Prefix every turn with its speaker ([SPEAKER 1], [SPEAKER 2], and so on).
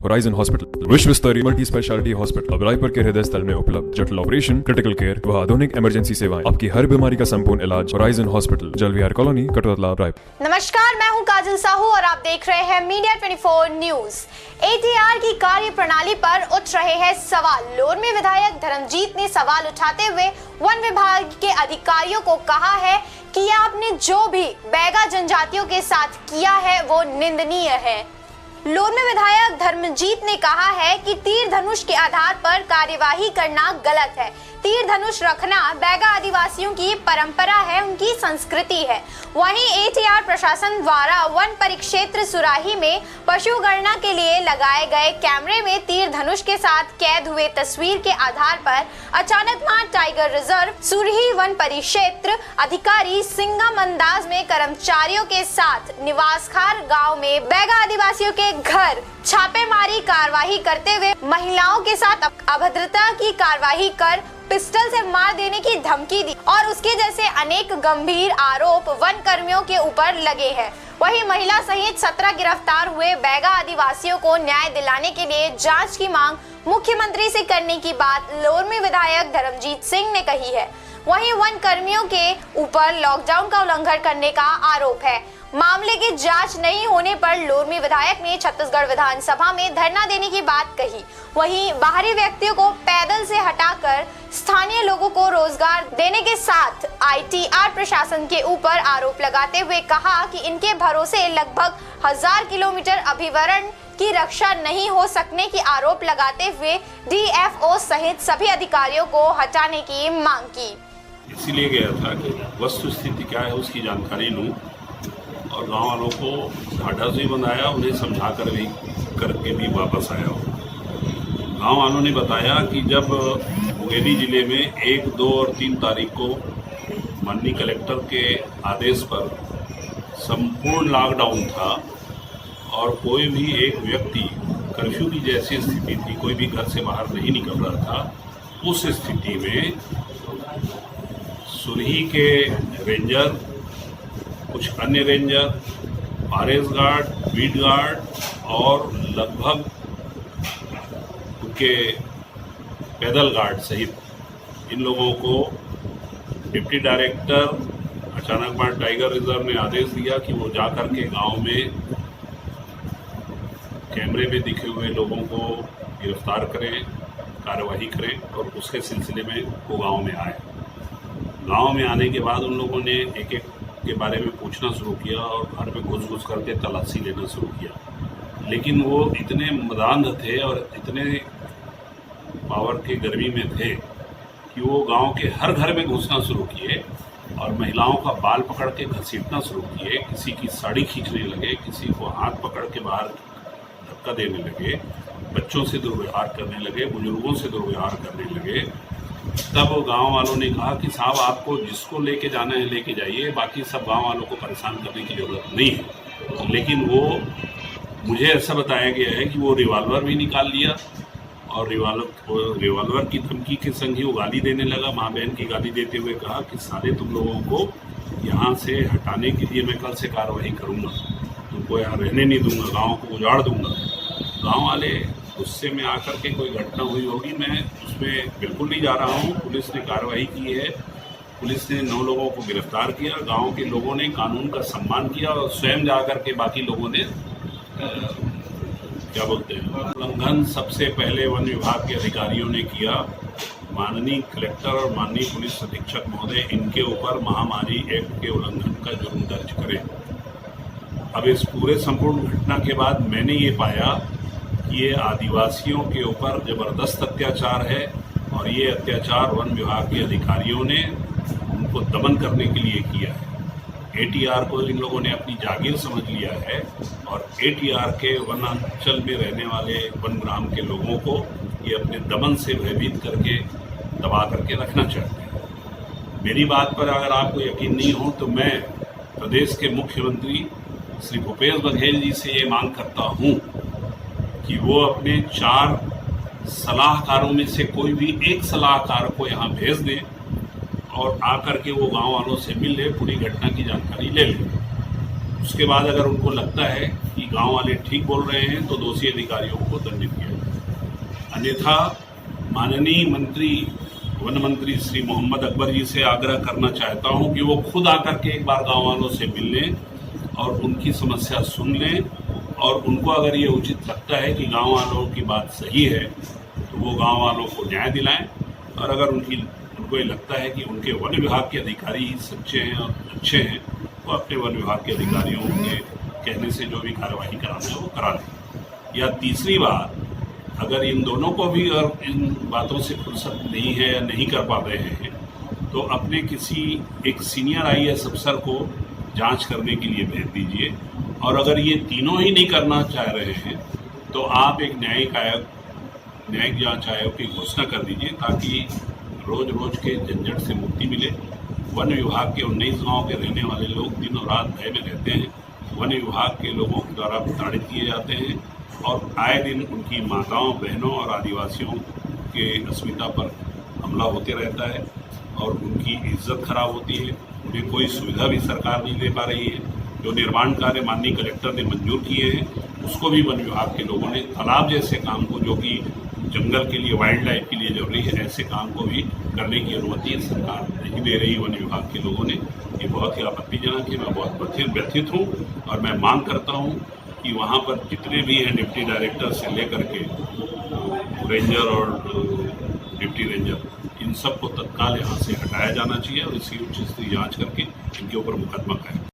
[SPEAKER 1] Horizon hospital विश्व स्तरीय multi speciality hospital अब रायपुर के हृदय स्थल में उपलब्ध। जटिल ऑपरेशन, क्रिटिकल केयर व आधुनिक इमरजेंसी सेवाएं, आपकी हर बीमारी का संपूर्ण इलाज। Horizon hospital, जलविहार colony, Katotala, Raipur.
[SPEAKER 2] नमस्कार, मैं हूं काजल साहू और आप देख रहे हैं मीडिया 24 न्यूज। एटीआर की कार्य प्रणाली पर उठ रहे हैं सवाल। लोरमी विधायक धर्मजीत ने सवाल उठाते हुए वन विभाग के अधिकारियों को कहा है कि आपने जो भी बैगा जनजातियों के साथ किया है वो निंदनीय है। लोरमी विधायक धर्मजीत ने कहा है कि तीर धनुष के आधार पर कार्यवाही करना गलत है। तीर धनुष रखना बैगा आदिवासियों की परंपरा है, उनकी संस्कृति है। वहीं एटीआर प्रशासन द्वारा वन परिक्षेत्र सुराही में पशु गणना के लिए लगाए गए कैमरे में तीर धनुष के साथ कैद हुए तस्वीर के आधार पर अचानकमार टाइगर रिजर्व सुरही वन परिक्षेत्र अधिकारी सिंगम अंदाज में कर्मचारियों के साथ निवासखार गाँव में बैगा आदिवासियों के घर छापेमारी कार्रवाई करते हुए महिलाओं के साथ अभद्रता की कार्रवाई कर पिस्टल से मार देने की धमकी दी और उसके जैसे अनेक गंभीर आरोप वन कर्मियों के ऊपर लगे हैं। वहीं महिला सहित 17 गिरफ्तार हुए बैगा आदिवासियों को न्याय दिलाने के लिए जांच की मांग मुख्यमंत्री से करने की बात लोरमी विधायक धर्मजीत सिंह ने कही है। वहीं वन कर्मियों के ऊपर लॉकडाउन का उल्लंघन करने का आरोप है। मामले की जांच नहीं होने पर लोरमी विधायक ने छत्तीसगढ़ विधानसभा में धरना देने की बात कही। वहीं बाहरी व्यक्तियों को पैदल से हटाकर स्थानीय लोगों को रोजगार देने के साथ आईटीआर प्रशासन के ऊपर आरोप लगाते हुए कहा कि इनके भरोसे लगभग 1000 किलोमीटर अभिवरण की रक्षा नहीं हो सकने की आरोप लगाते हुए डीएफओ सहित सभी अधिकारियों को हटाने की मांग की।
[SPEAKER 3] इसीलिए गया था कि वस्तु स्थिति क्या है उसकी जानकारी लूं और गांव वालों को ढाढ़स भी बनाया, उन्हें समझा कर भी करके भी वापस आया हूँ। गांव वालों ने बताया कि जब मुंगेली जिले में 1, 2 और 3 तारीख को माननीय कलेक्टर के आदेश पर संपूर्ण लॉकडाउन था और कोई भी एक व्यक्ति कर्फ्यू की जैसी स्थिति थी, कोई भी घर से बाहर नहीं निकल रहा था, उस स्थिति में सुरही के रेंजर, कुछ अन्य ranger, forest guard, beat guard और लगभग उनके पैदल गार्ड सहित इन लोगों को deputy director Achanakmar tiger reserve ने आदेश दिया कि वो जाकर के गांव में कैमरे में दिखे हुए लोगों को गिरफ्तार करें, कार्यवाही करें और उसके सिलसिले में वो गांव में आए। गांव में आने के बाद उन लोगों ने एक एक के बारे में पूछना शुरू किया और घर में घुस करके तलाशी लेना शुरू किया। लेकिन वो इतने मदांध थे और इतने पावर के गर्मी में थे कि वो गांव के हर घर में घुसना शुरू किए और महिलाओं का बाल पकड़ के घसीटना शुरू किए, किसी की साड़ी खींचने लगे, किसी को हाथ पकड़ के बाहर धक्का देने लगे, बच्चों से दुर्व्यवहार करने लगे, बुजुर्गों से दुर्व्यवहार करने लगे। तब गांव वालों ने कहा कि साहब आपको जिसको लेके जाना है लेके जाइए, बाकी सब गांव वालों को परेशान करने की ज़रूरत नहीं है। लेकिन वो मुझे ऐसा बताया गया है कि वो रिवॉल्वर भी निकाल लिया और रिवॉल्वर की धमकी के संग ही वो गाली देने लगा। माँ बहन की गाली देते हुए कहा कि सारे तुम लोगों को यहाँ से हटाने के लिए मैं कल से कार्रवाई करूँगा, तुमको यहाँ रहने नहीं दूंगा, गाँव को उजाड़ दूंगा। गाँव वाले गुस्से में आकर के कोई घटना हुई होगी, मैं उसमें बिल्कुल नहीं जा रहा हूँ। पुलिस ने कार्रवाई की है, पुलिस ने 9 लोगों को गिरफ्तार किया, गांव के लोगों ने कानून का सम्मान किया और स्वयं जाकर के बाकी लोगों ने क्या बोलते हैं उल्लंघन सबसे पहले वन विभाग के अधिकारियों ने किया। माननीय कलेक्टर और माननीय पुलिस अधीक्षक महोदय इनके ऊपर महामारी एक्ट के उल्लंघन का जुर्म दर्ज करें। अब इस पूरे संपूर्ण घटना के बाद मैंने ये पाया ये आदिवासियों के ऊपर जबरदस्त अत्याचार है और ये अत्याचार वन विभाग के अधिकारियों ने उनको दमन करने के लिए किया है। एटीआर को इन लोगों ने अपनी जागीर समझ लिया है और एटीआर के वनांचल में रहने वाले वन ग्राम के लोगों को ये अपने दमन से भयभीत करके दबा करके रखना चाहते हैं। मेरी बात पर अगर आपको यकीन नहीं हो तो मैं प्रदेश के मुख्यमंत्री श्री भूपेश बघेल जी से ये मांग करता हूँ कि वो अपने 4 सलाहकारों में से कोई भी एक सलाहकार को यहाँ भेज दें और आकर के वो गांव वालों से मिल ले, पूरी घटना की जानकारी ले लें। उसके बाद अगर उनको लगता है कि गांव वाले ठीक बोल रहे हैं तो दोषी अधिकारियों को दंडित किया जाए। अन्यथा माननीय मंत्री वन मंत्री श्री मोहम्मद अकबर जी से आग्रह करना चाहता हूं कि वो खुद आकर के एक बार गांव वालों से मिल लें और उनकी समस्या सुन लें, और उनको अगर ये उचित लगता है कि गांव वालों की बात सही है तो वो गांव वालों को न्याय दिलाएं, और अगर उनको ये लगता है कि उनके वन विभाग के अधिकारी ही सच्चे हैं और अच्छे हैं तो अपने वन विभाग के अधिकारियों के कहने से जो भी कार्यवाही कराना है वो करा लें। या तीसरी बात, अगर इन दोनों को भी अगर इन बातों से फुर्सत नहीं है या नहीं कर पा रहे हैं तो अपने किसी एक सीनियर IAS अफसर को जांच करने के लिए भेज दीजिए, और अगर ये तीनों ही नहीं करना चाह रहे हैं तो आप एक न्यायिक जांच आयोग की घोषणा कर दीजिए, ताकि रोज रोज के झंझट से मुक्ति मिले। वन विभाग के 19 गाँव के रहने वाले लोग दिन और रात भय में रहते हैं। वन विभाग के लोगों के द्वारा प्रताड़ित किए जाते हैं और आए दिन उनकी माताओं, बहनों और आदिवासियों के अस्मिता पर हमला होते रहता है और उनकी इज्जत खराब होती है। उन्हें कोई सुविधा भी सरकार नहीं दे पा रही है। जो निर्माण कार्य माननीय कलेक्टर ने मंजूर किए हैं उसको भी वन विभाग के लोगों ने, तालाब जैसे काम को जो कि जंगल के लिए, वाइल्ड लाइफ के लिए जरूरी है, ऐसे काम को भी करने की अनुमति सरकार नहीं दे रही वन विभाग के लोगों ने। ये बहुत ही आपत्तिजनक है। मैं बहुत व्यथित हूँ और मैं मांग करता हूँ कि वहाँ पर जितने भी हैं डिप्टी डायरेक्टर से लेकर के रेंजर और डिप्टी रेंजर, इन सबको तत्काल यहाँ से हटाया जाना चाहिए और इसकी उचित जांच करके इनके ऊपर मुकदमा करें।